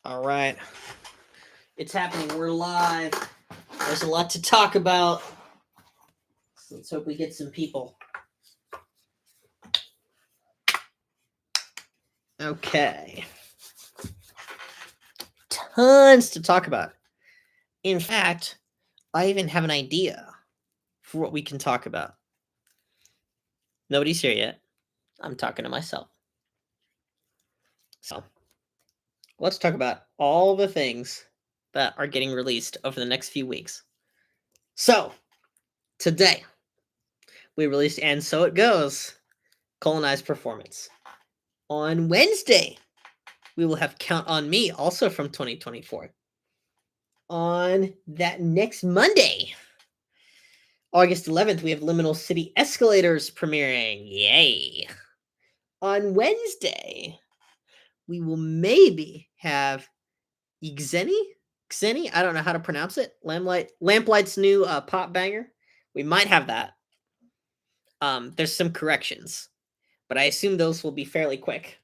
All right. It's happening. We're live. There's a lot to talk about. So let's hope we get some people. Okay. Tons to talk about. In fact, I even have an idea for what we can talk about. Nobody's here yet. I'm talking to myself. So, let's talk about all the things that are getting released over the next few weeks. So, today, we released And So It Goes, Colonized Performance. On Wednesday, we will have Count on Me, also from 2024. On that next Monday, August 11th, we have Liminal City Escalators premiering. Yay! On Wednesday, we will maybe have Xeni? I don't know how to pronounce it. Lamplight's new pop banger. We might have that. There's some corrections, but I assume those will be fairly quick.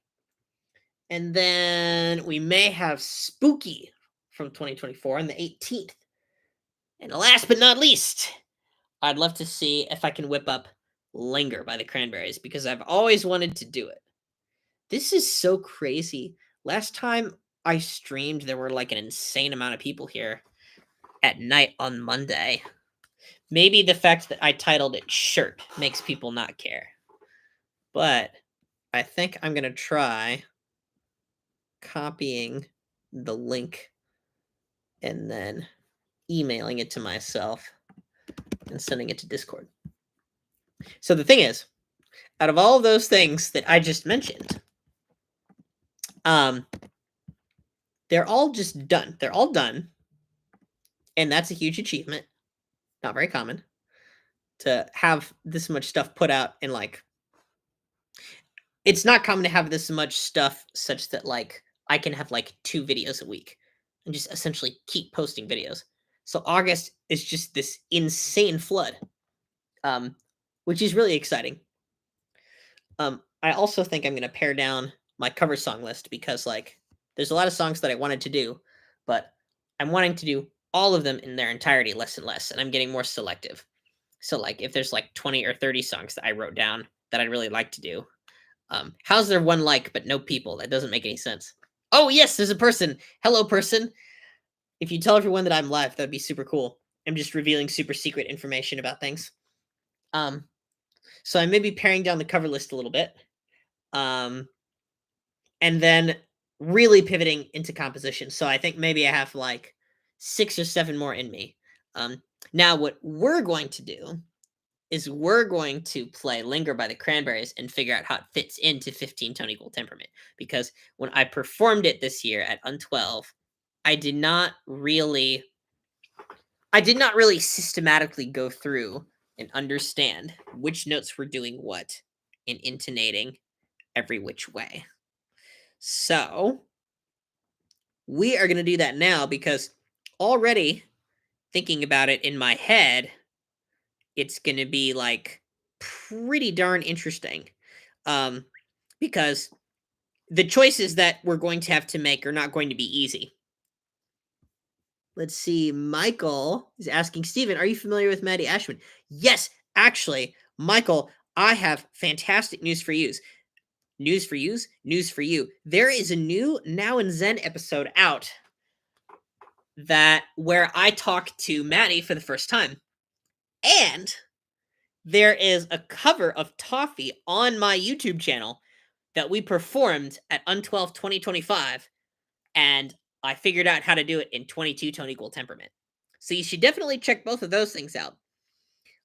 And then we may have Spooky from 2024 on the 18th. And last but not least, I'd love to see if I can whip up Linger by the Cranberries, because I've always wanted to do it. This is so crazy. Last time I streamed, there were like an insane amount of people here at night on Monday. Maybe the fact that I titled it Shirt makes people not care. But I think I'm going to try copying the link and then emailing it to myself and sending it to Discord. So the thing is, out of all of those things that I just mentioned, they're all just done. They're all done. And that's a huge achievement. Not very common to have this much stuff put out in like, it's not common to have this much stuff such that like I can have like 2 videos a week and just essentially keep posting videos. So August is just this insane flood, which is really exciting. I also think I'm going to pare down my cover song list because like there's a lot of songs that I wanted to do, but I'm wanting to do all of them in their entirety less and less, and I'm getting more selective. So like if there's like 20 or 30 songs that I wrote down that I'd really like to do, how's there one like but no people? That doesn't make any sense. Oh yes, there's a person. Hello, person. If you tell everyone that I'm live, that'd be super cool. I'm just revealing super secret information about things. So I may be paring down the cover list a little bit. And then really pivoting into composition. So I think maybe I have like 6 or 7 more in me. Now what we're going to do is we're going to play Linger by the Cranberries and figure out how it fits into 15 Tone Equal Temperament. Because when I performed it this year at Un12, I did not really systematically go through and understand which notes were doing what and intonating every which way. So we are going to do that now because already thinking about it in my head, it's going to be like pretty darn interesting. Because the choices that we're going to have to make are not going to be easy. Let's see. Michael is asking, Steven, are you familiar with Maddie Ashman? Yes, actually, Michael, I have fantastic news for you. News for you. There is a new Now and Zen episode out where I talk to Maddie for the first time. And there is a cover of Toffee on my YouTube channel that we performed at Un12 2025. And I figured out how to do it in 22 Tone Equal Temperament. So you should definitely check both of those things out.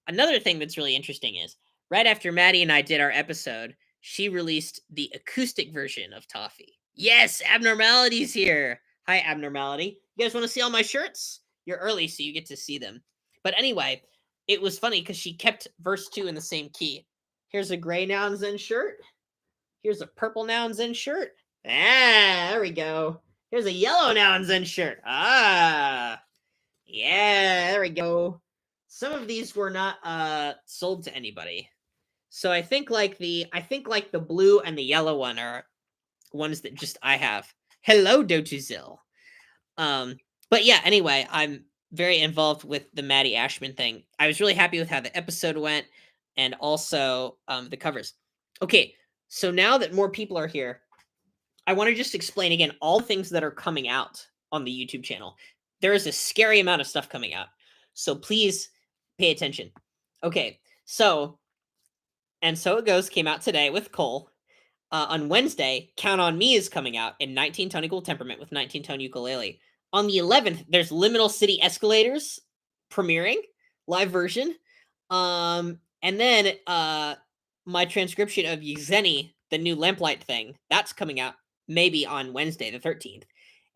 Another thing that's really interesting is, right after Maddie and I did our episode, she released the acoustic version of Toffee. Yes, Abnormality's here. Hi, Abnormality. You guys want to see all my shirts? You're early, so you get to see them. But anyway, it was funny because she kept verse 2 in the same key. Here's a gray Now and Zen shirt. Here's a purple Now and Zen shirt. There we go. Here's a yellow Now and Zen shirt. Yeah, there we go. Some of these were not sold to anybody. So I think like the blue and the yellow one are ones that just I have. Hello, Dotuzil. But yeah, anyway, I'm very involved with the Maddie Ashman thing. I was really happy with how the episode went and also the covers. Okay, so now that more people are here, I want to just explain again all the things that are coming out on the YouTube channel. There is a scary amount of stuff coming out. So please pay attention. Okay, so It Goes came out today with Cole. On Wednesday, Count on Me is coming out in 19-tone equal temperament with 19-tone ukulele. On the 11th, there's Liminal City Escalators premiering, live version. And then my transcription of Yzeni, the new Lamplight thing, that's coming out maybe on Wednesday, the 13th.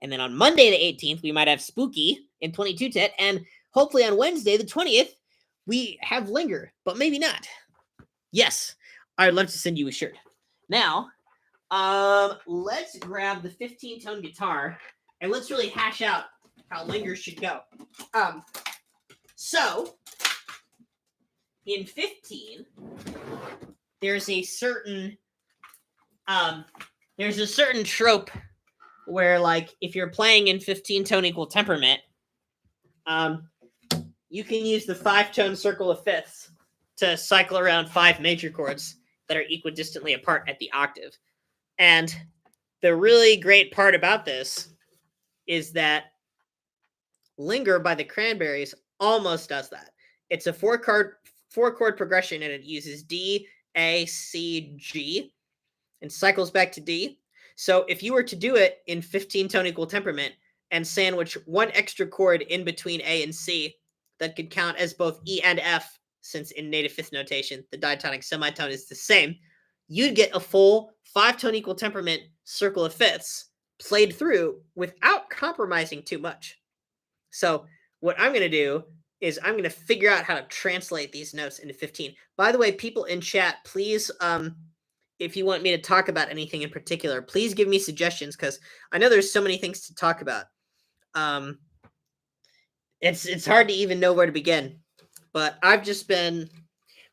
And then on Monday, the 18th, we might have Spooky in 22 TET. And hopefully on Wednesday, the 20th, we have Linger, but maybe not. Yes, I'd love to send you a shirt. Now, let's grab the 15-tone guitar and let's really hash out how Linger should go. So in 15, there's a certain trope where, like, if you're playing in 15-tone equal temperament, you can use the 5-tone circle of fifths to cycle around 5 major chords that are equidistantly apart at the octave. And the really great part about this is that Linger by the Cranberries almost does that. It's a four-chord progression, and it uses D, A, C, G, and cycles back to D. So if you were to do it in 15-tone equal temperament and sandwich one extra chord in between A and C, that could count as both E and F, since in native fifth notation, the diatonic semitone is the same, you'd get a full 5-tone equal temperament circle of fifths played through without compromising too much. So what I'm going to do is I'm going to figure out how to translate these notes into 15. By the way, people in chat, please, if you want me to talk about anything in particular, please give me suggestions, because I know there's so many things to talk about. It's hard to even know where to begin. But I've just been...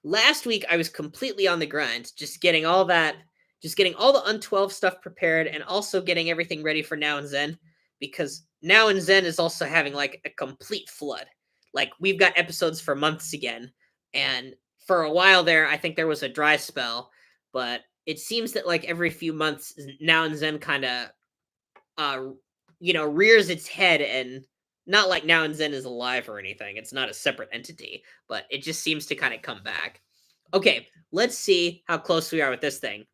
Last week, I was completely on the grind, just getting all the Un12 stuff prepared, and also getting everything ready for Now and Zen, because Now and Zen is also having, like, a complete flood. Like, we've got episodes for months again, and for a while there, I think there was a dry spell, but it seems that, like, every few months, Now and Zen kind of, rears its head, and not like Now and Zen is alive or anything. It's not a separate entity, but it just seems to kind of come back. Okay, let's see how close we are with this thing.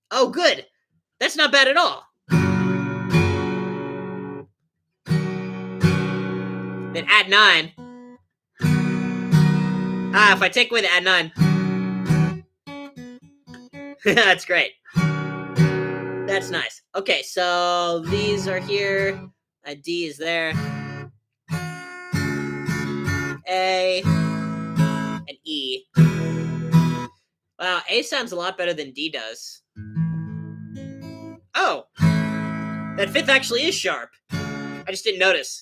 Oh, good. That's not bad at all. Then add 9. If I take away the add 9. That's great. That's nice. Okay, so these are here. A D is there. A and E. Wow, A sounds a lot better than D does. Oh, that fifth actually is sharp. I just didn't notice.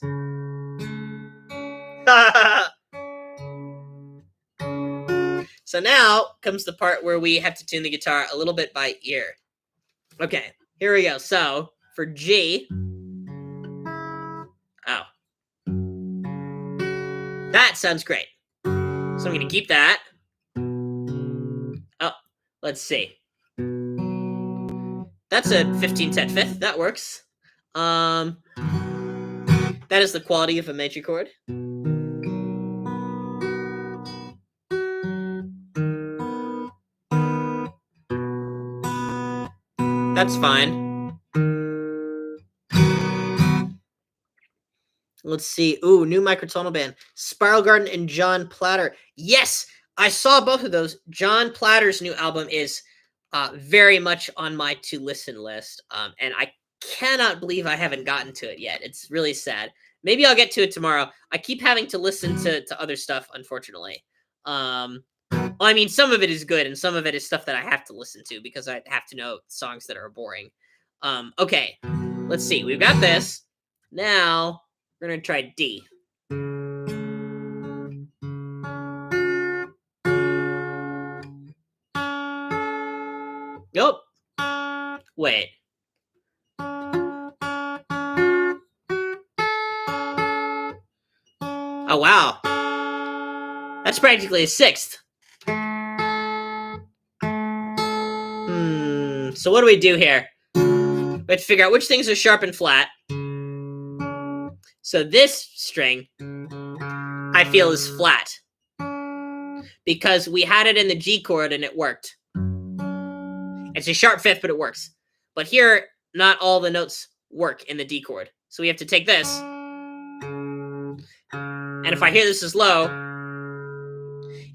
So now comes the part where we have to tune the guitar a little bit by ear. Okay, here we go. So for G, that sounds great. So I'm going to keep that. Oh, let's see. That's a 15 TET fifth. That works. That is the quality of a major chord. That's fine. Let's see. Ooh, new Microtonal band. Spiral Garden and John Platter. Yes, I saw both of those. John Platter's new album is very much on my to-listen list. And I cannot believe I haven't gotten to it yet. It's really sad. Maybe I'll get to it tomorrow. I keep having to listen to other stuff, unfortunately. I mean, some of it is good, and some of it is stuff that I have to listen to because I have to know songs that are boring. Okay, let's see. We've got this. Now, we're going to try D. Nope. Wait. Oh, wow. That's practically a sixth. So what do we do here? We have to figure out which things are sharp and flat. So this string, I feel, is flat. Because we had it in the G chord and it worked. It's a sharp fifth, but it works. But here, not all the notes work in the D chord. So we have to take this. And if I hear this is low,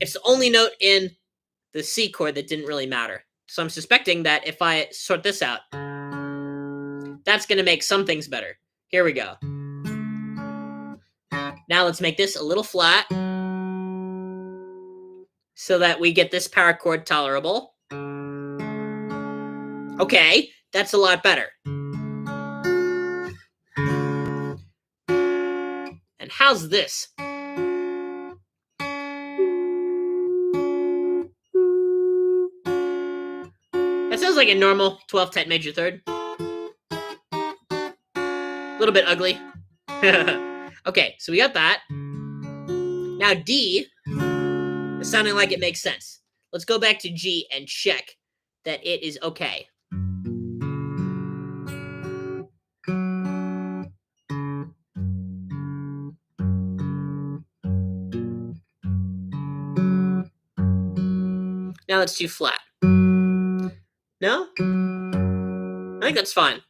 it's the only note in the C chord that didn't really matter. So I'm suspecting that if I sort this out, that's going to make some things better. Here we go. Now let's make this a little flat so that we get this power chord tolerable. Okay, that's a lot better. And how's this? That sounds like a normal 12th TET major third. A little bit ugly. Okay, so we got that. Now D is sounding like it makes sense. Let's go back to G and check that it is okay. Now let's do flat. No? I think that's fine.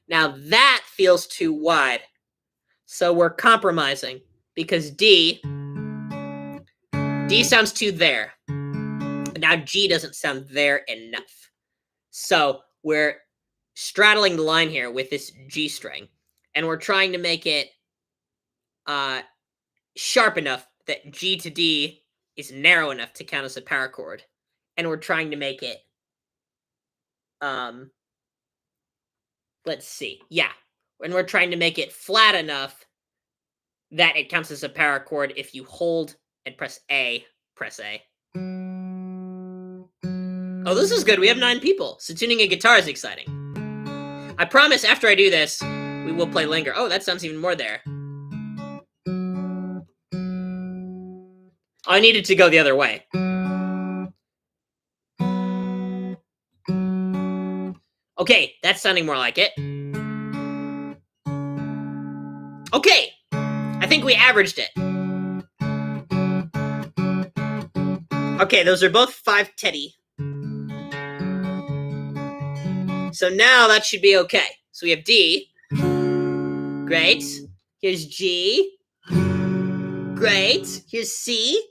Now that feels too wide. So we're compromising because D sounds too there. Now G doesn't sound there enough. So we're straddling the line here with this G string. And we're trying to make it sharp enough that G to D is narrow enough to count as a power chord. And we're trying to make it, let's see. Yeah. And we're trying to make it flat enough that it counts as a power chord if you hold and press A. Press A. Oh, this is good. We have 9 people. So tuning a guitar is exciting. I promise after I do this, we will play Linger. Oh, that sounds even more there. Oh, I needed to go the other way. Okay, that's sounding more like it. Okay, I think we averaged it. Okay, those are both 5 Teddy. So now that should be okay. So we have D. Great. Here's G. Great. Here's C.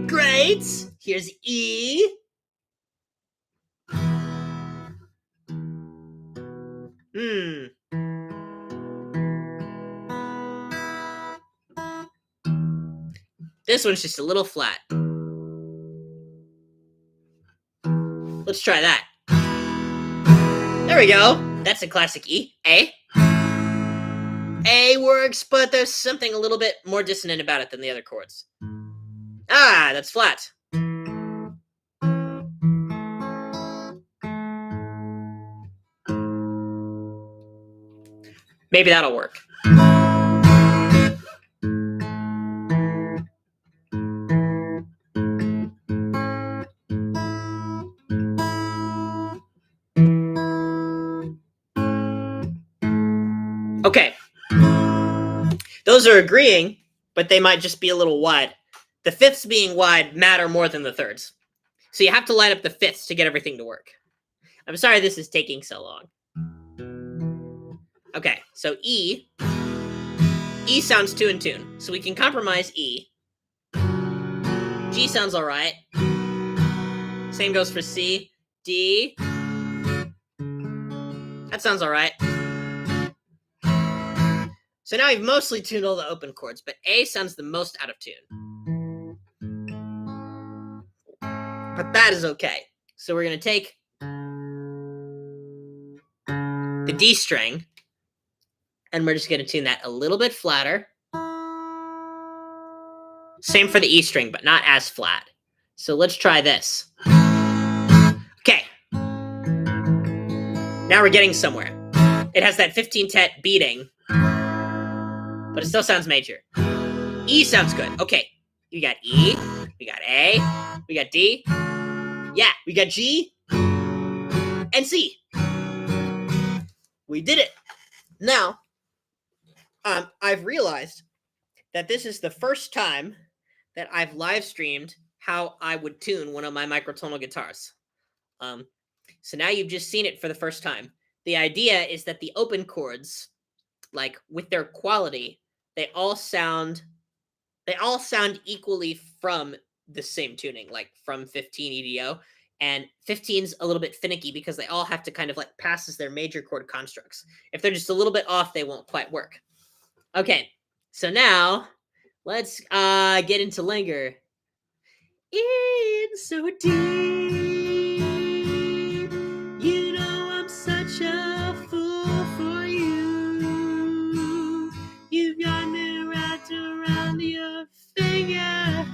Great. Here's E. This one's just a little flat. Let's try that. There we go. That's a classic E. A. A works, but there's something a little bit more dissonant about it than the other chords. Ah, that's flat. Maybe that'll work. Okay. Those are agreeing, but they might just be a little wide. The fifths being wide matter more than the thirds. So you have to line up the fifths to get everything to work. I'm sorry this is taking so long. Okay, so E. E sounds 2 in tune. So we can compromise E. G sounds all right. Same goes for C. D. That sounds all right. So now I've mostly tuned all the open chords, but A sounds the most out of tune. But that is okay. So we're going to take the D string, and we're just going to tune that a little bit flatter. Same for the E string, but not as flat. So let's try this. Okay. Now we're getting somewhere. It has that 15 tet beating, but it still sounds major. E sounds good. Okay. We got E, we got A, we got D. Yeah, we got G and C. We did it. Now, I've realized that this is the first time that I've live streamed how I would tune one of my microtonal guitars. So now you've just seen it for the first time. The idea is that the open chords, like with their quality, they all sound equally from the same tuning, like from 15 EDO. And 15's a little bit finicky because they all have to kind of like pass as their major chord constructs. If they're just a little bit off, they won't quite work. Okay, so now let's get into Linger. In so deep, you know I'm such a fool for you. You've got me wrapped around your finger.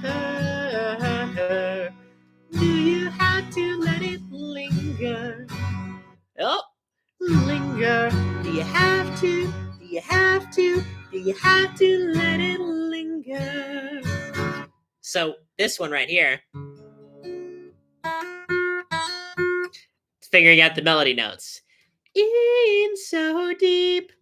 Do you have to let it linger? Oh, linger. Do you have to? Do you have to? Do you have to let it linger? So this one right here, figuring out the melody notes. In so deep.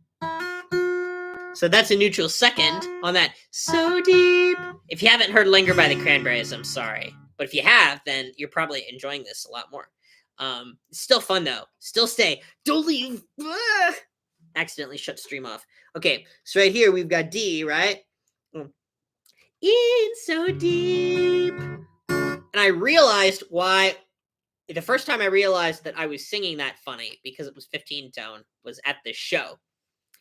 So that's a neutral second on that so deep. If you haven't heard Linger by the Cranberries, I'm sorry. But if you have, then you're probably enjoying this a lot more. It's still fun though. Still stay. Don't leave. Accidentally shut stream off. Okay, so right here we've got D, right? In so deep. And I realized why. The first time I realized that I was singing that funny because it was 15 tone was at this show.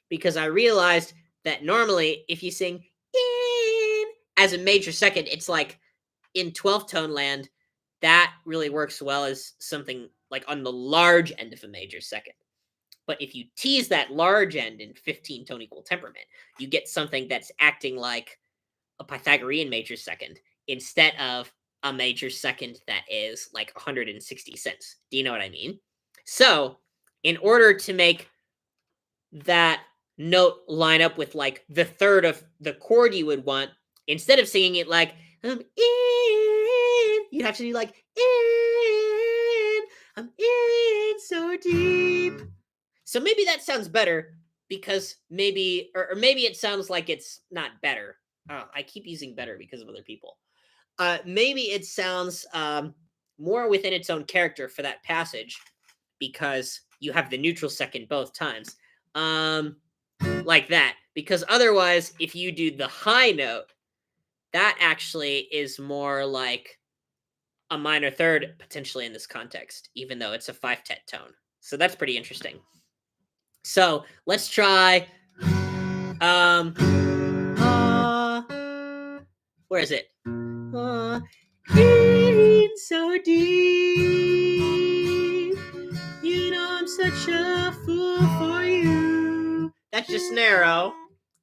Because I realized that normally if you sing in as a major second, it's like in 12 tone land, that really works well as something like on the large end of a major second. But if you tease that large end in 15 tone equal temperament, you get something that's acting like a Pythagorean major second instead of a major second that is like 160 cents. Do you know what I mean? So, in order to make that note line up with like the third of the chord you would want, instead of singing it like I'm in, you have to do like in, I'm in so deep. So maybe that sounds better because maybe, or maybe it sounds like it's not better. I keep using better because of other people. Maybe it sounds more within its own character for that passage because you have the neutral second both times. Like that. Because otherwise, if you do the high note, that actually is more like a minor third potentially in this context, even though it's a 5 tet tone. So that's pretty interesting. So let's try. Where is it? In so deep, you know I'm such a fool for you. That's just narrow,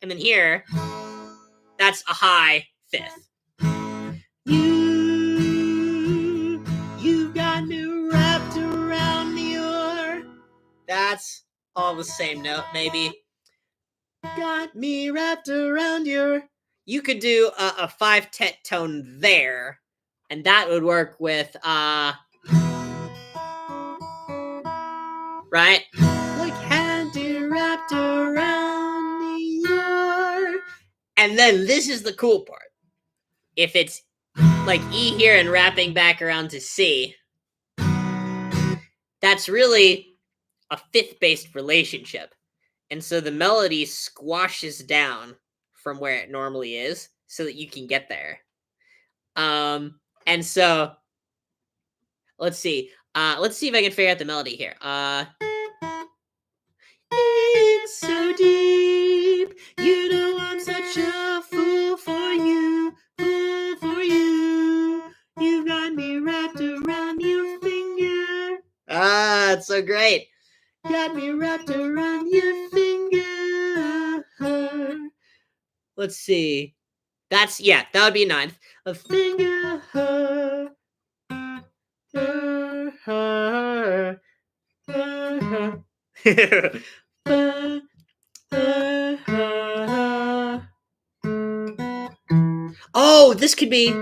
and then here, that's a high fifth. You've got me wrapped around your. That's all the same note, maybe. Got me wrapped around your. You could do a 5 tet tone there, and that would work with right? Like handy wrapped around your. And then this is the cool part. If it's like E here and wrapping back around to C, that's really a fifth-based relationship. And so the melody squashes down from where it normally is so that you can get there. And so let's see. Let's see if I can figure out the melody here. It's so deep, you know I'm such a fool for you, fool for you. You've got me wrapped around your finger. Ah, it's so great. Got me wrapped around your finger. Let's see. that would be a ninth. A finger. Oh, this could be.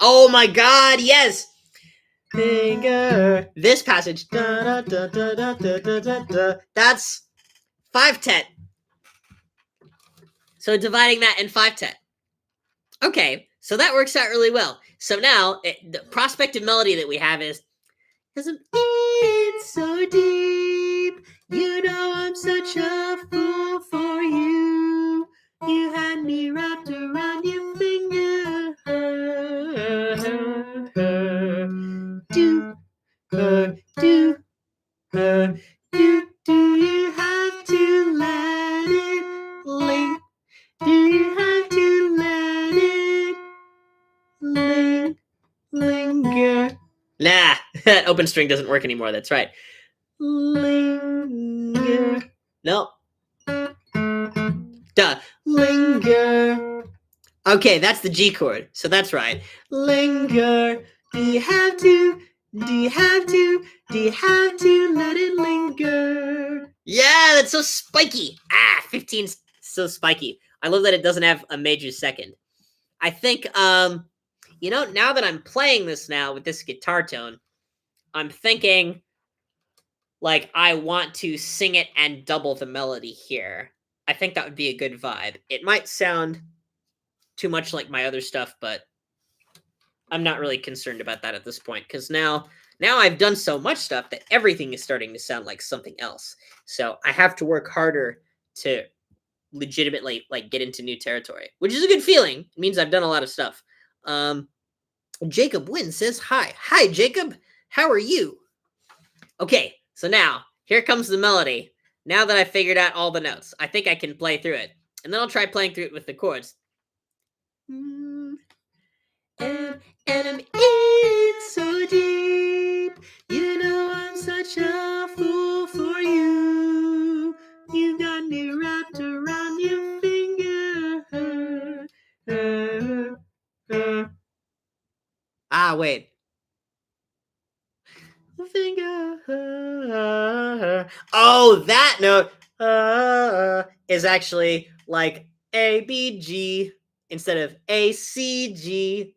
Oh my God! Yes. Finger. This passage. That's 5/10. So dividing that in 5/10. Okay, so that works out really well. So now the prospective melody that we have is. Cause I'm in so deep, you know I'm such a fool for you. You had me wrapped around your finger. Do, do, do you have to let it linger? Do you have to let it linger? Nah, that open string doesn't work anymore. That's right. Linger. No. Duh. Linger. Okay, that's the G chord. So that's right. Linger. Do you have to? Do you have to? Do you have to let it linger? Yeah, that's so spiky. 15's so spiky. I love that it doesn't have a major second. I think, now that I'm playing this now with this guitar tone, I'm thinking, like, I want to sing it and double the melody here. I think that would be a good vibe. It might sound too much like my other stuff, but I'm not really concerned about that at this point, because now I've done so much stuff that everything is starting to sound like something else. So I have to work harder to legitimately, like, get into new territory, which is a good feeling. It means I've done a lot of stuff. Jacob Wynn says hi. Hi, Jacob. How are you? Okay, so now, here comes the melody. Now that I've figured out all the notes, I think I can play through it. And then I'll try playing through it with the chords. And I'm in so deep, you know I'm such a fool for you. You got me wrapped around your finger. Wait. Finger. Oh, that note is actually like A, B, G instead of A, C, G.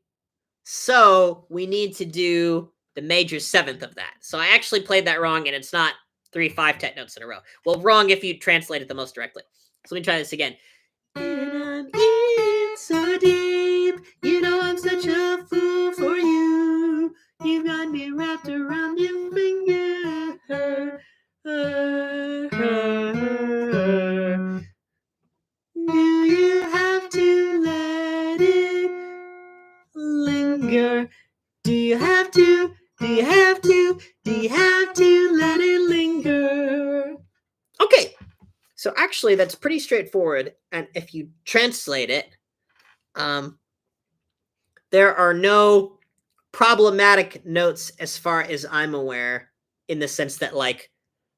So we need to do the major seventh of that. So I actually played that wrong, and it's not 3 5/10 notes in a row. Well, wrong if you translate it the most directly. So let me try this again. And I'm in so deep, you know I'm such a fool for you. You got me wrapped around your finger. Do you have to let it linger? Do you have to? Do you have to? Do you have to let it linger? Okay, so actually that's pretty straightforward, and if you translate it, there are no problematic notes as far as I'm aware, in the sense that, like,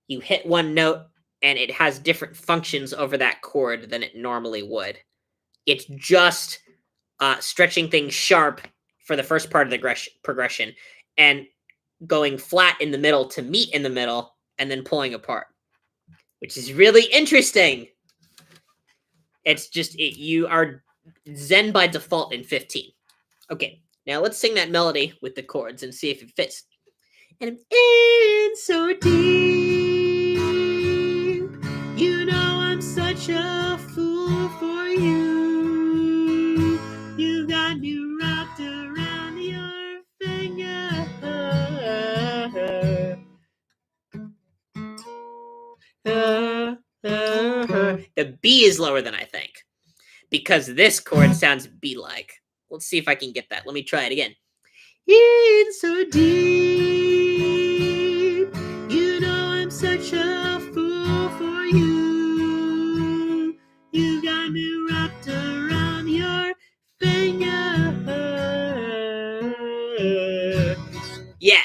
you hit one note and it has different functions over that chord than it normally would. It's just stretching things sharp for the first part of the progression and going flat in the middle to meet in the middle and then pulling apart, which is really interesting. It's just, you are Zen by default in 15. Okay, now let's sing that melody with the chords and see if it fits. And I'm in so deep, you know I'm such a fool for you. You got me wrapped around your finger. The B is lower than I think, because this chord sounds B-like. Let's see if I can get that. Let me try it again. In so deep, you know I'm such a fool for you. You got me wrapped around your finger. Yeah.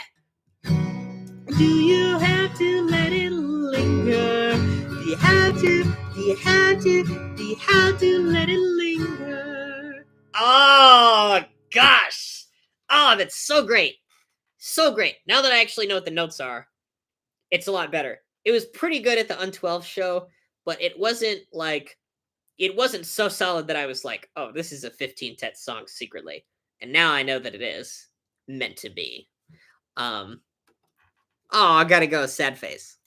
Do you have to let it linger? Do you have have to? Do you have to? Do you have to let it linger? Oh, gosh. Oh, that's so great. So great. Now that I actually know what the notes are, it's a lot better. It was pretty good at the Un12 show, but it wasn't so solid that I was like, oh, this is a 15 TET song secretly. And now I know that it is meant to be. Oh, I gotta go, sad face.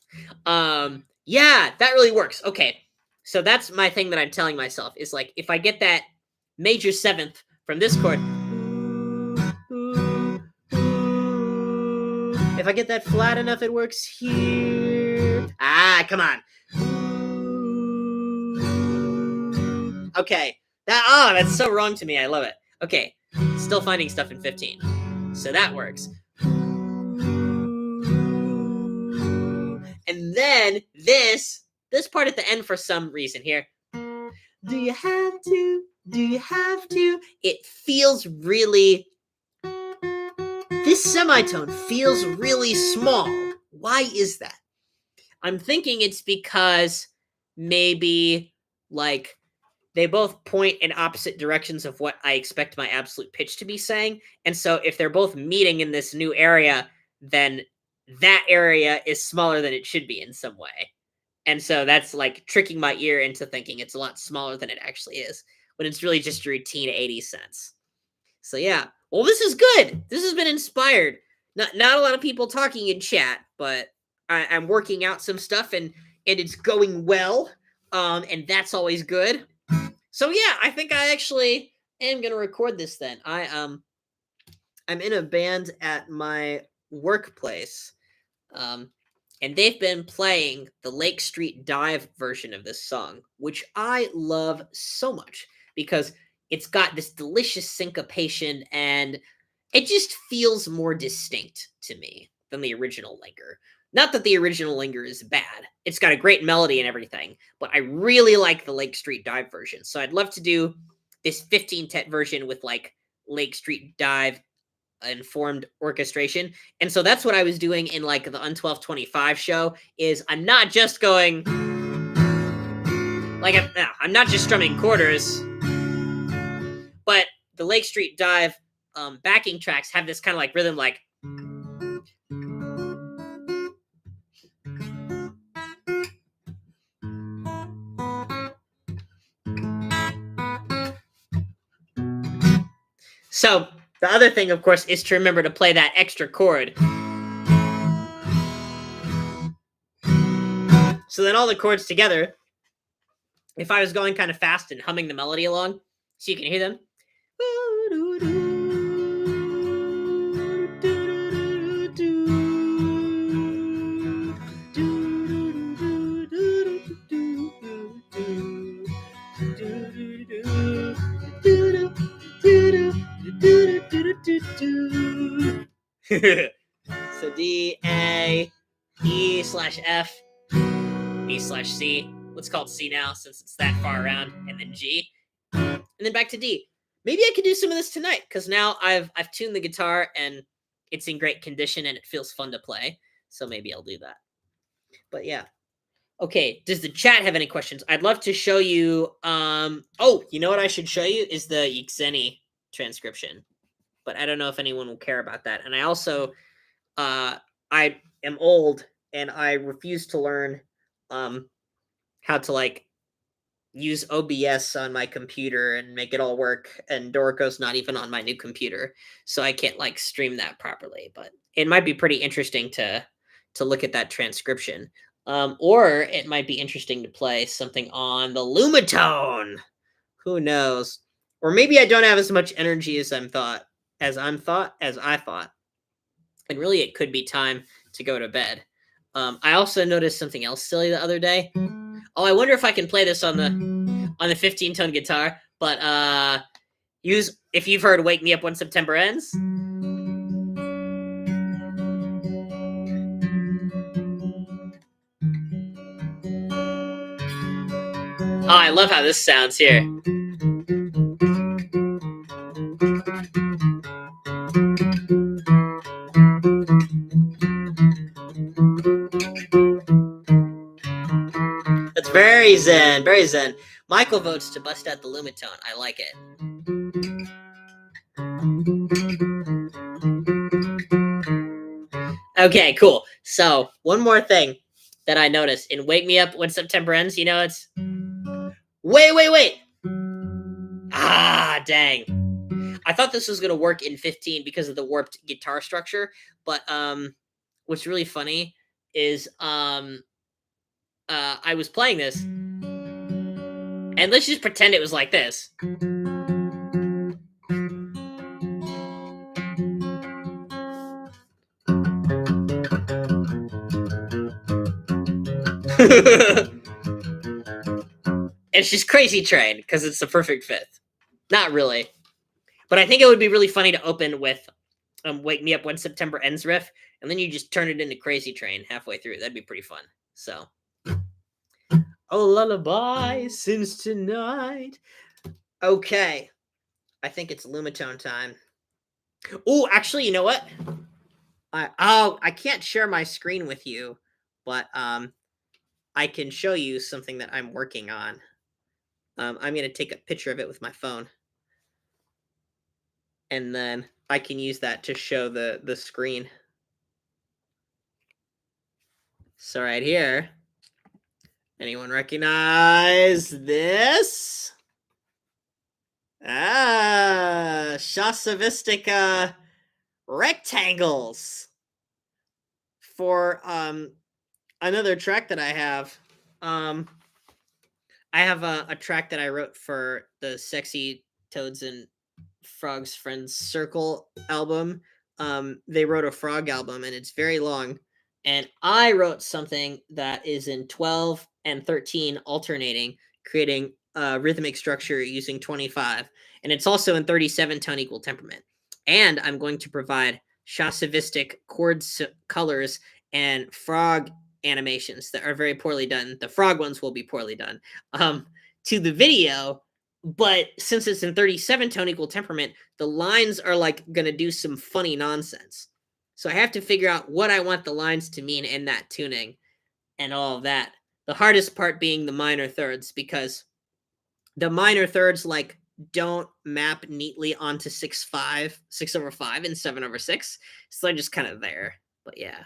Yeah, that really works. Okay. So that's my thing that I'm telling myself is like, if I get that major seventh from this chord, if I get that flat enough, it works here. Ah, come on. Okay. That's so wrong to me. I love it. Okay. Still finding stuff in 15. So that works. And then this part at the end for some reason here. Do you have to? Do you have to? It feels really... This semitone feels really small. Why is that? I'm thinking it's because maybe, like, they both point in opposite directions of what I expect my absolute pitch to be saying. And so if they're both meeting in this new area, then that area is smaller than it should be in some way. And so that's like tricking my ear into thinking it's a lot smaller than it actually is, when it's really just a routine 80 cents. So yeah. Well, this is good. This has been inspired. Not a lot of people talking in chat, but I'm working out some stuff and it's going well. And that's always good. So yeah, I think I actually am gonna record this then. I'm in a band at my workplace. And they've been playing the Lake Street Dive version of this song, which I love so much because it's got this delicious syncopation and it just feels more distinct to me than the original Linger. Not that the original Linger is bad. It's got a great melody and everything, but I really like the Lake Street Dive version. So I'd love to do this 15 TET version with like Lake Street Dive informed orchestration. And so that's what I was doing in like the Un1225 show is I'm not just going like I'm not just strumming quarters, but the Lake Street Dive backing tracks have this kind of like rhythm like so the other thing, of course, is to remember to play that extra chord. So then all the chords together, if I was going kind of fast and humming the melody along, so you can hear them. So D, A, E / F, B / C. Let's call it C now since it's that far around, and then G, and then back to D. Maybe I could do some of this tonight because now I've tuned the guitar and it's in great condition and it feels fun to play. So maybe I'll do that. But yeah. Okay, does the chat have any questions? I'd love to show you. Oh, you know what I should show you is the Yxeni transcription. But I don't know if anyone will care about that. And I also, I am old and I refuse to learn how to like use OBS on my computer and make it all work. And Dorico's not even on my new computer, so I can't like stream that properly. But it might be pretty interesting to look at that transcription. Or it might be interesting to play something on the Lumitone. Who knows? Or maybe I don't have as much energy as I thought. And really, it could be time to go to bed. I also noticed something else silly the other day. Oh, I wonder if I can play this on the 15-tone guitar. But if you've heard "Wake Me Up When September Ends." Oh, I love how this sounds here. That's Very zen, very zen. Michael votes to bust out the Lumitone. I like it. Okay, cool. So, one more thing that I noticed in Wake Me Up When September Ends, it's... Wait! Ah, dang. I thought this was going to work in 15 because of the warped guitar structure, but what's really funny is I was playing this, and let's just pretend it was like this. It's just Crazy Train because it's the perfect fifth. Not really, but I think it would be really funny to open with Wake Me Up When September Ends riff, and then you just turn it into Crazy Train halfway through. That'd be pretty fun. So, oh, lullaby since tonight. Okay, I think it's Lumitone time. Oh, actually, you know what? I can't share my screen with you, but I can show you something that I'm working on. I'm gonna take a picture of it with my phone, and then I can use that to show the screen. So right here, anyone recognize this? Ah, Shasavistic rectangles for another track that I have. I have a track that I wrote for the Sexy Toads and Frogs Friends Circle album. They wrote a frog album, and it's very long. And I wrote something that is in 12 and 13 alternating, creating a rhythmic structure using 25. And it's also in 37 tone equal temperament. And I'm going to provide Shasavistic chord colors and frog animations that are very poorly done. The frog ones will be poorly done to the video. But since it's in 37 tone equal temperament, the lines are like going to do some funny nonsense. So I have to figure out what I want the lines to mean in that tuning and all of that. The hardest part being the minor thirds, because the minor thirds like don't map neatly onto 6/5, 6/5 and 7/6. So they're just kind of there. But yeah.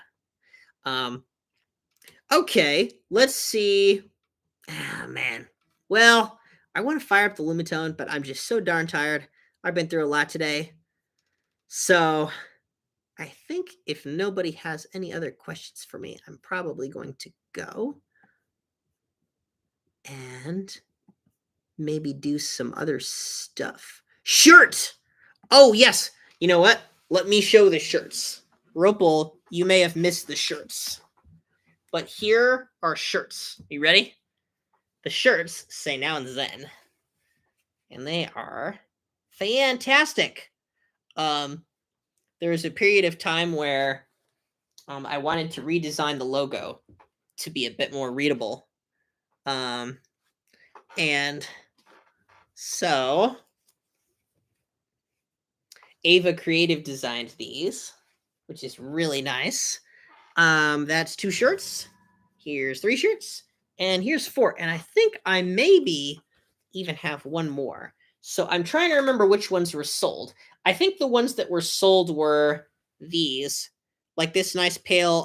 Okay, let's see. Ah, man. Well, I want to fire up the Lumitone, but I'm just so darn tired. I've been through a lot today. So I think if nobody has any other questions for me, I'm probably going to go and maybe do some other stuff. Shirt! Oh, yes. You know what? Let me show the shirts. Ropel, you may have missed the shirts. But here are shirts. You ready? The shirts say Now in Zen. And they are fantastic. There was a period of time where I wanted to redesign the logo to be a bit more readable. And so Ava Creative designed these, which is really nice. That's 2 shirts. Here's 3 shirts. And here's 4. And I think I maybe even have one more. So I'm trying to remember which ones were sold. I think the ones that were sold were these, like this nice pale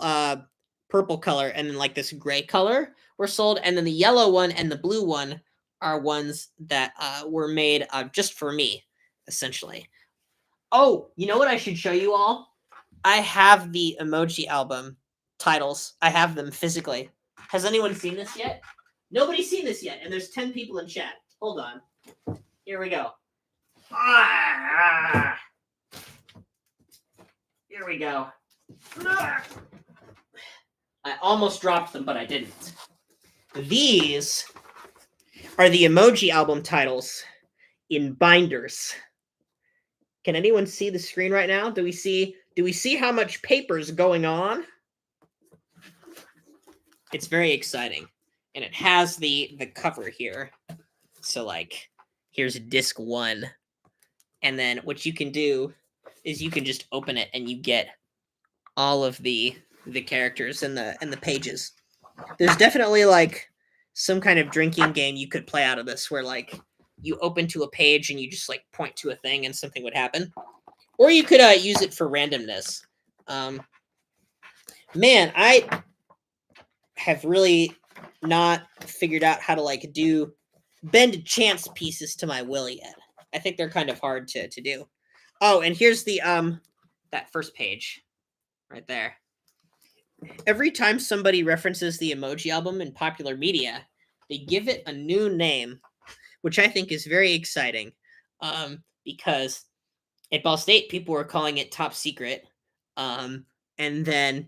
purple color, and then like this gray color were sold. And then the yellow one and the blue one are ones that were made just for me, essentially. Oh, you know what I should show you all? I have the emoji album titles. I have them physically. Has anyone seen this yet? Nobody's seen this yet, and there's 10 people in chat. Hold on. Here we go. Here we go. I almost dropped them, but I didn't. These are the emoji album titles in binders. Can anyone see the screen right now? Do we see how much paper's going on? It's very exciting. And it has the cover here. So like here's disc 1. And then what you can do is you can just open it and you get all of the characters and the pages. There's definitely like some kind of drinking game you could play out of this, where like you open to a page and you just like point to a thing and something would happen, or you could use it for randomness. Man, I have really not figured out how to like do bend chance pieces to my will yet. I think they're kind of hard to do. Oh, and here's the that first page right there. Every time somebody references the Emoji Album in popular media, they give it a new name, which I think is very exciting, because at Ball State people were calling it Top Secret, and then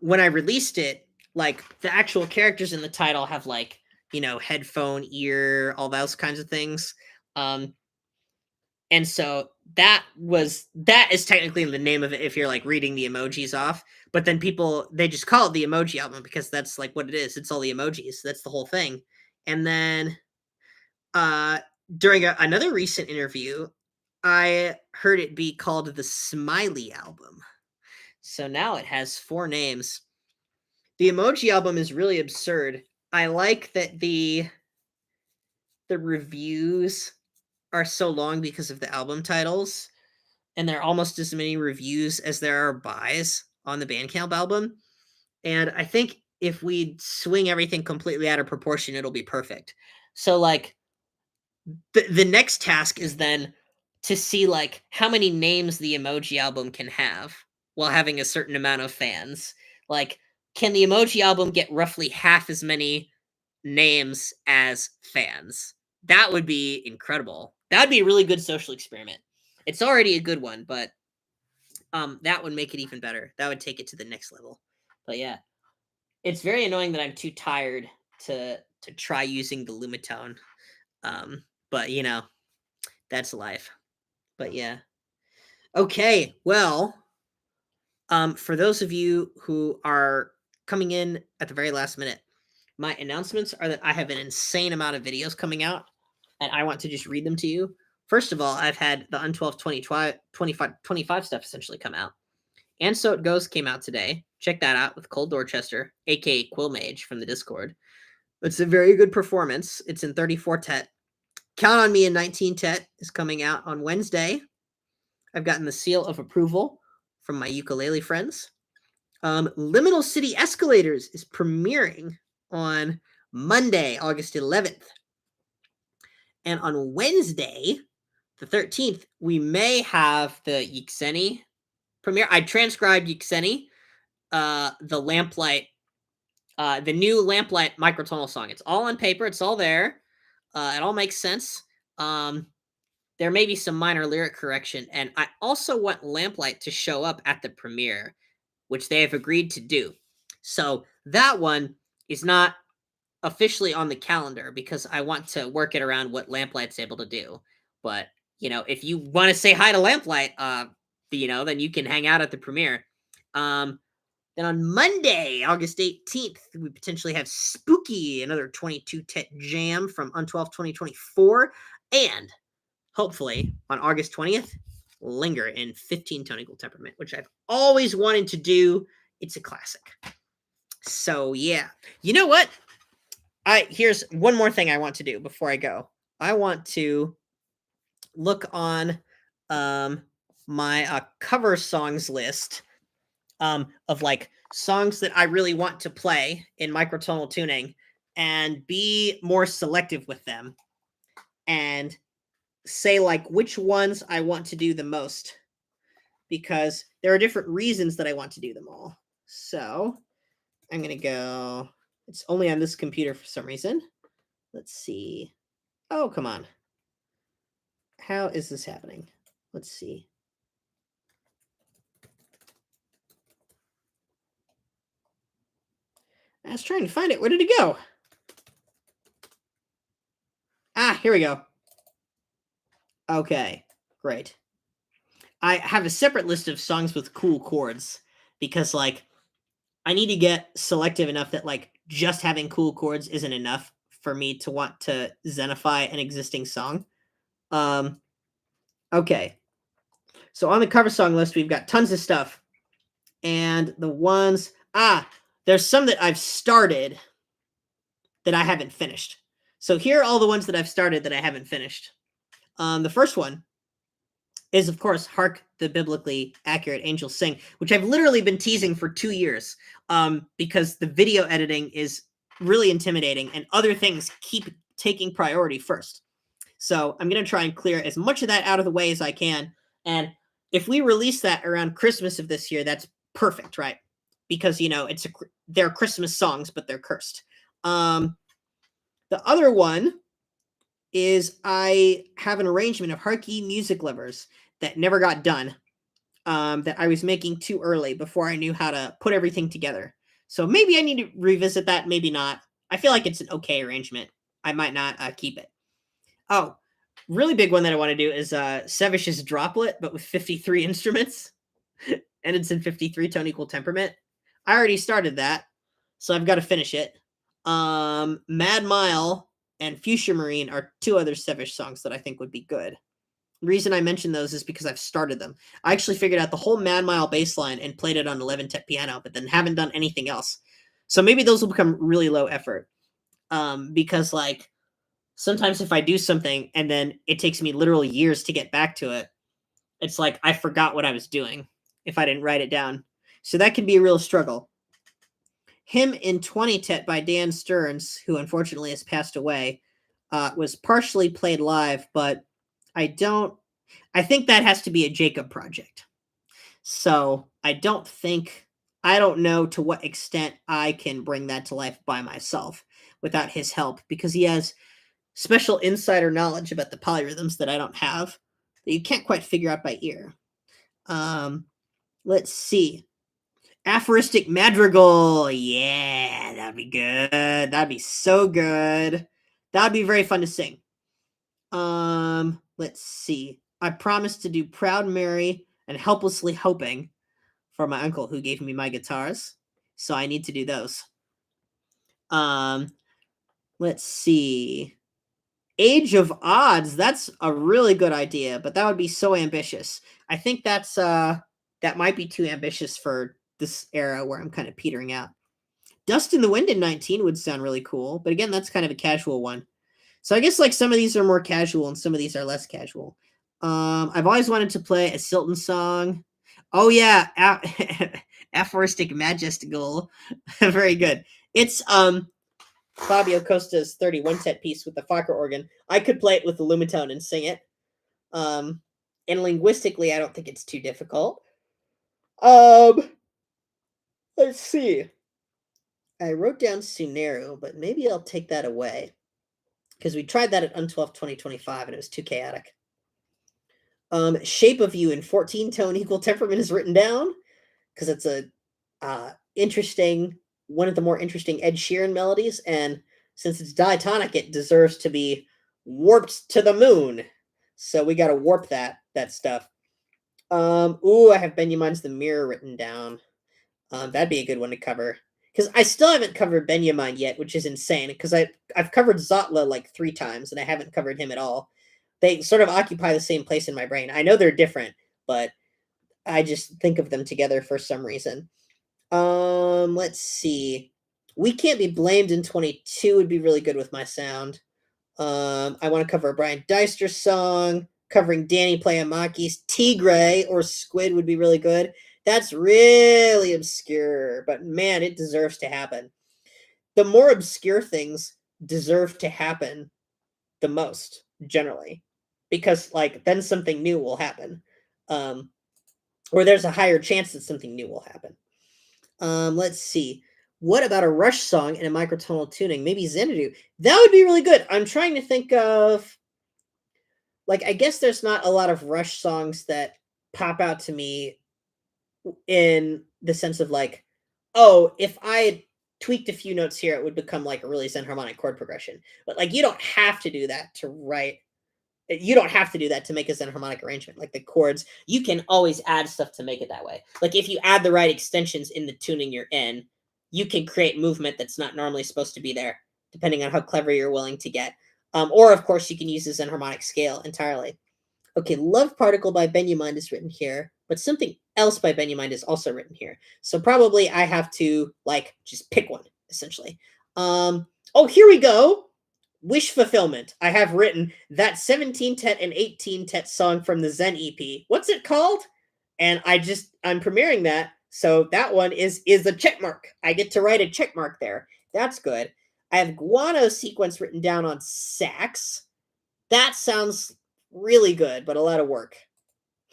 when I released it, like the actual characters in the title have like, you know, headphone, ear, all those kinds of things. And so that is technically the name of it if you're like reading the emojis off. But then people, they just call it the Emoji Album because that's like what it is. It's all the emojis. That's the whole thing. And then during another recent interview, I heard it be called the Smiley Album. So now it has 4 names. The Emoji Album is really absurd. I like that the reviews are so long because of the album titles, and there are almost as many reviews as there are buys on the Bandcamp album. And I think if we swing everything completely out of proportion, it'll be perfect. So like the next task is then to see like how many names the Emoji Album can have while having a certain amount of fans. Like, can the Emoji Album get roughly half as many names as fans? That would be incredible. That would be a really good social experiment. It's already a good one, but that would make it even better. That would take it to the next level. But yeah, it's very annoying that I'm too tired to try using the Lumitone. But you know, that's life. But yeah. Okay, well, for those of you who are coming in at the very last minute, my announcements are that I have an insane amount of videos coming out, and I want to just read them to you. First of all, I've had the Un12 25 stuff essentially come out. And So It Goes came out today. Check that out with Cole Dorchester, aka Quill Mage from the Discord. It's a very good performance. It's in 34 TET. Count on Me in 19 TET is coming out on Wednesday. I've gotten the seal of approval from my ukulele friends. Liminal City Escalators is premiering on Monday, August 11th. And on Wednesday, the 13th, we may have the Yixeni premiere. I transcribed Yixeni, the Lamplight, the new Lamplight Microtonal song. It's all on paper. It's all there. It all makes sense. There may be some minor lyric correction. And I also want Lamplight to show up at the premiere, which they have agreed to do. So that one is not officially on the calendar because I want to work it around what Lamplight's able to do. But, you know, if you want to say hi to Lamplight, you know, then you can hang out at the premiere. Then on Monday, August 18th, we potentially have Spooky, another 22 TET jam from Un12 2024. And hopefully on August 20th, Linger in 15 Tone Equal Temperament, which I've always wanted to do. It's a classic. So yeah. You know what? Here's one more thing I want to do before I go. I want to look on my cover songs list of like songs that I really want to play in microtonal tuning and be more selective with them and say like which ones I want to do the most, because there are different reasons that I want to do them all. So I'm going to go, it's only on this computer for some reason. Let's see. Oh, come on. How is this happening? Let's see. I was trying to find it. Where did it go? Ah, here we go. Okay, great. I have a separate list of songs with cool chords because, like, I need to get selective enough that, like, just having cool chords isn't enough for me to want to zenify an existing song. Okay. So on the cover song list, we've got tons of stuff. And the ones... there's some that I've started that I haven't finished. So here are all the ones that I've started that I haven't finished. The first one is, of course, Hark the Biblically Accurate Angels Sing, which I've literally been teasing for 2 years, because the video editing is really intimidating and other things keep taking priority first. So I'm going to try and clear as much of that out of the way as I can. And if we release that around Christmas of this year, that's perfect, right? Because, they're Christmas songs, but they're cursed. The other one is I have an arrangement of Harky Music Lovers that never got done, that I was making too early before I knew how to put everything together. So maybe I need to revisit that, maybe not. I feel like it's an okay arrangement. I might not keep it. Oh, really big one that I want to do is Sevish's Droplet, but with 53 instruments. And it's in 53 tone equal temperament. I already started that, so I've got to finish it. Mad Mile and Fuchsia Marine are 2 other Sevish songs that I think would be good. The reason I mention those is because I've started them. I actually figured out the whole Mad Mile bass line and played it on 11 TET piano, but then haven't done anything else. So maybe those will become really low effort. Because like sometimes if I do something and then it takes me literal years to get back to it, it's like I forgot what I was doing if I didn't write it down. So that can be a real struggle. Hymn in 20 TET by Dan Stearns, who unfortunately has passed away, was partially played live, but I think that has to be a Jacob project. So I don't know to what extent I can bring that to life by myself without his help, because he has special insider knowledge about the polyrhythms that I don't have, that you can't quite figure out by ear. Let's see. Aphoristic Madrigal. Yeah, that'd be good. That'd be so good. That'd be very fun to sing. Let's see. I promised to do Proud Mary and Helplessly Hoping for my uncle who gave me my guitars. So I need to do those. Let's see. Age of Odds. That's a really good idea, but that would be so ambitious. I think that might be too ambitious for this era where I'm kind of petering out. Dust in the Wind in 19 would sound really cool, but again, that's kind of a casual one. So I guess like some of these are more casual and some of these are less casual. I've always wanted to play a Silton song. Oh yeah, Aphoristic Majestical. Very good. It's Fabio Costa's 31 TET piece with the Fokker organ. I could play it with the Lumitone and sing it. And linguistically, I don't think it's too difficult. Let's see. I wrote down Suneru, but maybe I'll take that away, because we tried that at Un12 2025 and it was too chaotic. Shape of You in 14 tone equal temperament is written down, because it's a one of the more interesting Ed Sheeran melodies, and since it's diatonic, it deserves to be warped to the moon. So we got to warp that stuff. I have Benjamin's The Mirror written down. That'd be a good one to cover, because I still haven't covered Benjamin yet, which is insane, because I've covered Zotla like 3 times and I haven't covered him at all. They sort of occupy the same place in my brain. I know they're different, but I just think of them together for some reason. Let's see. We Can't Be Blamed in 22 would be really good with my sound. I want to cover a Brian Deister song. Covering Danny Playamaki's Tigre or Squid would be really good. That's really obscure, but man, it deserves to happen. The more obscure things deserve to happen the most, generally, because like then something new will happen, or there's a higher chance that something new will happen. Let's see. What about a Rush song in a microtonal tuning? Maybe Xanadu. That would be really good. I'm trying to think of, like, I guess there's not a lot of Rush songs that pop out to me in the sense of like, oh, if I had tweaked a few notes here, it would become like a really Zen harmonic chord progression. But like, you don't have to do that to write. You don't have to do that to make a Zen harmonic arrangement. Like the chords, you can always add stuff to make it that way. Like if you add the right extensions in the tuning you're in, you can create movement that's not normally supposed to be there, depending on how clever you're willing to get. Or of course, you can use the Zen harmonic scale entirely. Okay, Love Particle by Benjamin is written here, but something else by Benjamin is also written here. So probably I have to like just pick one, essentially. Oh, here we go. Wish fulfillment. I have written that 17 Tet and 18 Tet song from the Zen EP. What's it called? And I'm premiering that. So that one is a check mark. I get to write a check mark there. That's good. I have guano sequence written down on sax. That sounds really good, but a lot of work.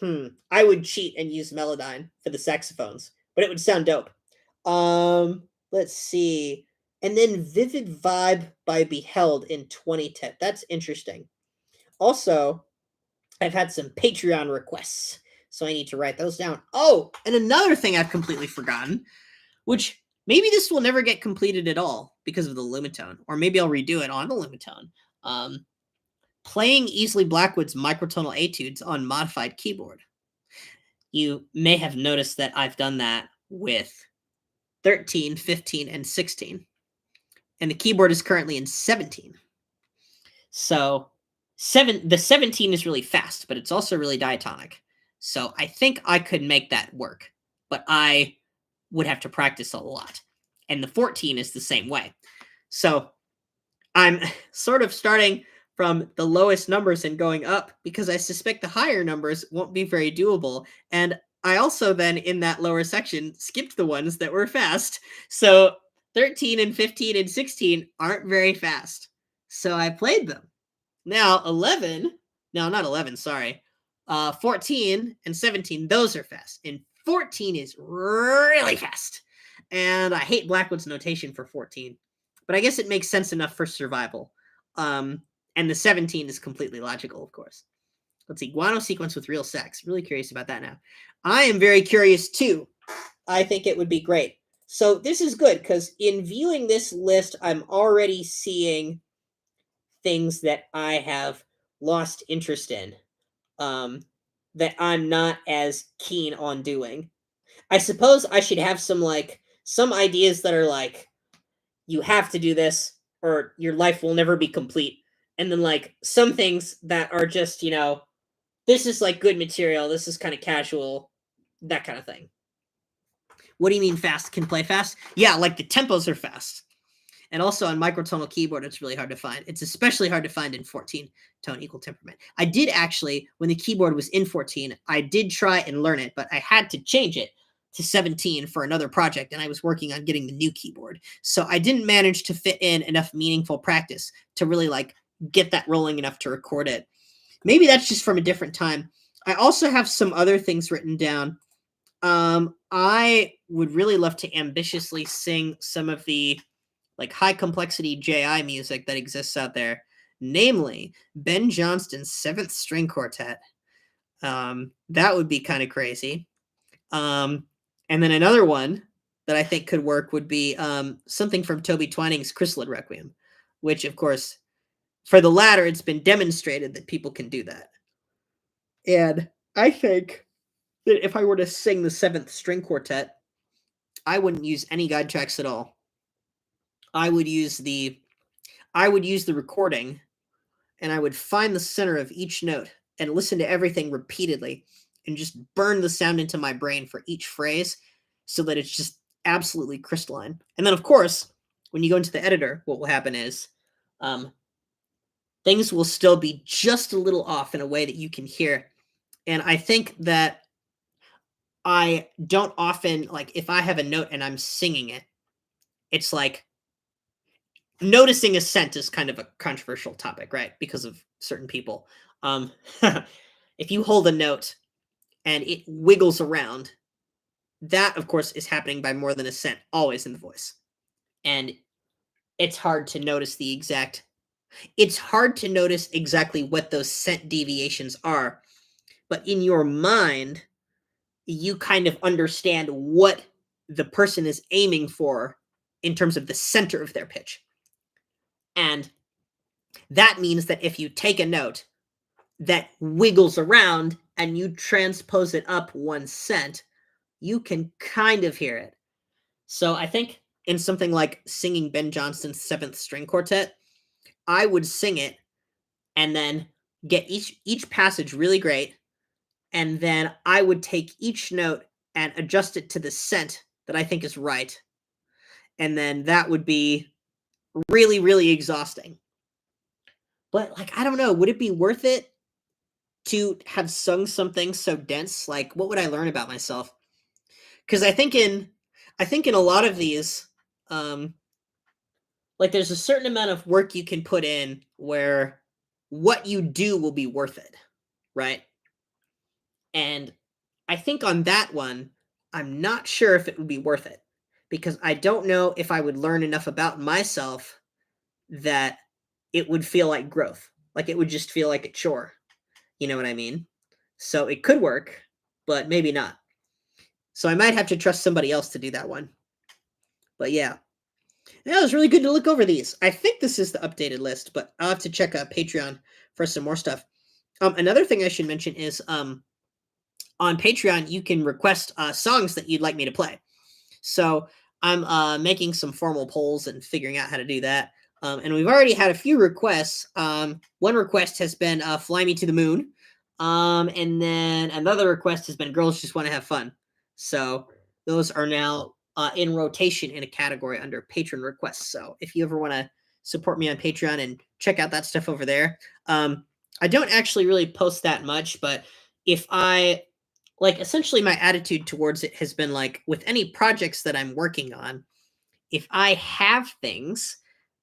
I would cheat and use Melodyne for the saxophones, but it would sound dope. Let's see. And then Vivid Vibe by Beheld in 2010. That's interesting. Also, I've had some Patreon requests, so I need to write those down. Oh, and another thing I've completely forgotten, which maybe this will never get completed at all because of the Lumitone, or maybe I'll redo it on the Lumitone. Playing Easily Blackwood's Microtonal etudes on modified keyboard. You may have noticed that I've done that with 13, 15, and 16. And the keyboard is currently in 17. So the 17 is really fast, but it's also really diatonic. So I think I could make that work, but I would have to practice a lot. And the 14 is the same way. So I'm sort of starting from the lowest numbers and going up because I suspect the higher numbers won't be very doable. And I also then, in that lower section, skipped the ones that were fast. So 13 and 15 and 16 aren't very fast. So I played them. Now 11, no, not 11, sorry. 14 and 17, those are fast. And 14 is really fast. And I hate Blackwood's notation for 14. But I guess it makes sense enough for survival. And the 17 is completely logical, of course. Let's see. Guano sequence with real sax. Really curious about that now. I am very curious too. I think it would be great. So this is good because in viewing this list, I'm already seeing things that I have lost interest in that I'm not as keen on doing. I suppose I should have some ideas that are like, you have to do this or your life will never be complete. And then like some things that are just, this is like good material, this is kind of casual, that kind of thing. What do you mean fast? Can play fast? Yeah, like the tempos are fast. And also on microtonal keyboard, it's really hard to find. It's especially hard to find in 14 tone equal temperament. I did actually, when the keyboard was in 14, I did try and learn it, but I had to change it to 17 for another project, and I was working on getting the new keyboard. So I didn't manage to fit in enough meaningful practice to really like get that rolling enough to record it. Maybe that's just from a different time. I also have some other things written down. I would really love to ambitiously sing some of the like high complexity JI music that exists out there, namely Ben Johnston's 7th String Quartet. That would be kind of crazy. And then another one that I think could work would be something from Toby Twining's Chrysalid Requiem, which, of course, for the latter, it's been demonstrated that people can do that. And I think that if I were to sing the 7th String Quartet, I wouldn't use any guide tracks at all. I would use the recording, and I would find the center of each note and listen to everything repeatedly and just burn the sound into my brain for each phrase so that it's just absolutely crystalline. And then, of course, when you go into the editor, what will happen is things will still be just a little off in a way that you can hear. And I think that I don't often, like, if I have a note and I'm singing it, it's like noticing a scent is kind of a controversial topic, right? Because of certain people. If you hold a note and it wiggles around, that, of course, is happening by more than a scent, always in the voice. And it's hard to notice exactly what those scent deviations are. But in your mind, you kind of understand what the person is aiming for in terms of the center of their pitch. And that means that if you take a note that wiggles around and you transpose it up 1 cent, you can kind of hear it. So I think in something like singing Ben Johnston's 7th String Quartet, I would sing it and then get each passage really great, and then I would take each note and adjust it to the scent that I think is right. And then that would be really, really exhausting. But like, I don't know, would it be worth it to have sung something so dense? Like, what would I learn about myself? Because I think in a lot of these, um, like there's a certain amount of work you can put in where what you do will be worth it, right? And I think on that one, I'm not sure if it would be worth it because I don't know if I would learn enough about myself that it would feel like growth. Like it would just feel like a chore. You know what I mean? So it could work, but maybe not. So I might have to trust somebody else to do that one. But yeah. Yeah, it was really good to look over these. I think this is the updated list, but I'll have to check out Patreon for some more stuff. Another thing I should mention is on Patreon you can request songs that you'd like me to play. So I'm making some formal polls and figuring out how to do that. And we've already had a few requests. One request has been "Fly Me to the Moon," and then another request has been "Girls Just Want to Have Fun." So those are now in rotation in a category under patron requests. So if you ever want to support me on Patreon and check out that stuff over there, I don't actually really post that much, but if I like essentially my attitude towards it has been like with any projects that I'm working on, if I have things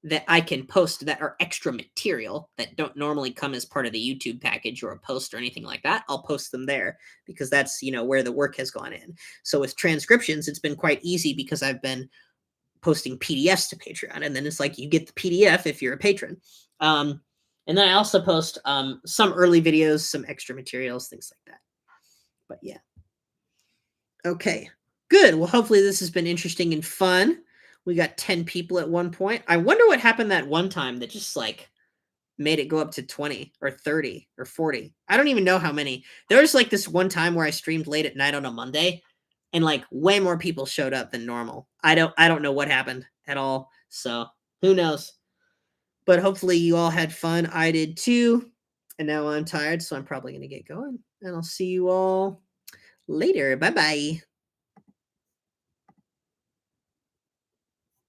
that I can post that are extra material that don't normally come as part of the YouTube package or a post or anything like that, I'll post them there because that's, where the work has gone in. So with transcriptions, it's been quite easy because I've been posting PDFs to Patreon, and then it's like you get the PDF if you're a patron. And then I also post some early videos, some extra materials, things like that. But yeah. Okay, good. Well, hopefully this has been interesting and fun. We got 10 people at one point. I wonder what happened that one time that just like made it go up to 20 or 30 or 40. I don't even know how many. There was like this one time where I streamed late at night on a Monday and like way more people showed up than normal. I don't know what happened at all. So, who knows. But hopefully you all had fun. I did too. And now I'm tired, so I'm probably going to get going. And I'll see you all later. Bye-bye.